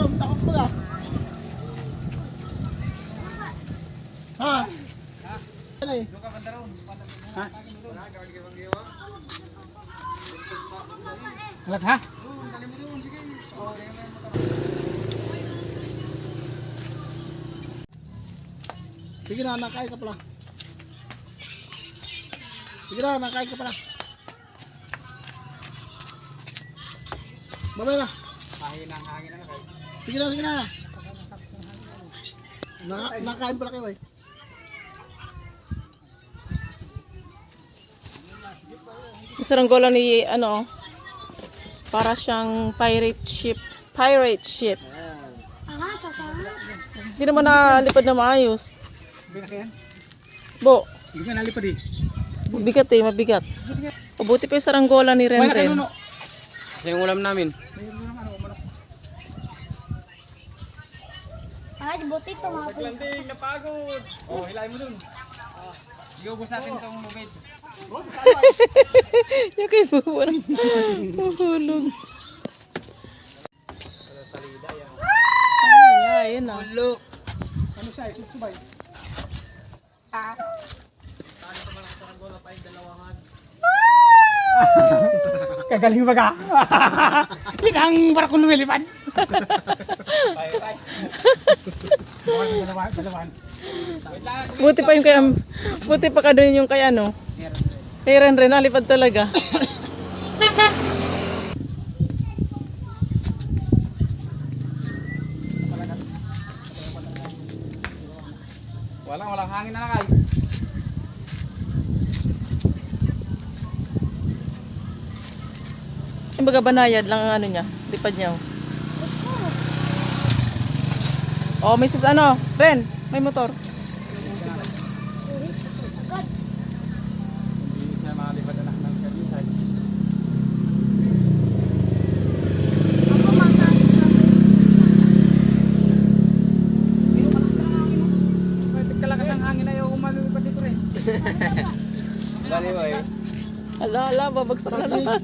ron, takot mo na. Ha? Ano eh? Ha? Alat ha? Sige na, nakain ka pala. Sige na, nakain ka pala. Babay na. Hangin ang hangin na kayo. Sige na, sige na. Nakain pala kayo eh. Saranggola ni ano, para siyang pirate ship. Pirate ship. Hindi naman nalipad na maayos. Bigat yan? Bo, Hindi ka nalipad eh. mabigat eh, mabigat. O buti pa yung saranggola ni Wala kayo Renren. nuno. Kasi yung ulam namin. Ay, buti ito mga po. Landing, napagod. Oh, hilahin mo dun. Iubos natin itong lubid. Yung kay Bubo ng uhulog. Ay, ayun na. Ano siya? Susubay. Kagaling ba ka? Likang barakong lumilipad. Buti pa ka doon yung kay ano. Kay Renren, nalipad talaga. Walang hangin na nakay. Yung baga banayad lang ang ano niya, lipad niya. Oh, Mrs. Ano, Ren, may motor. Hindi na malipad na ng kalisay. Kalakas ang hangin na yung umalipad dito rin. Gani ba eh? Ala, babagsak na naman.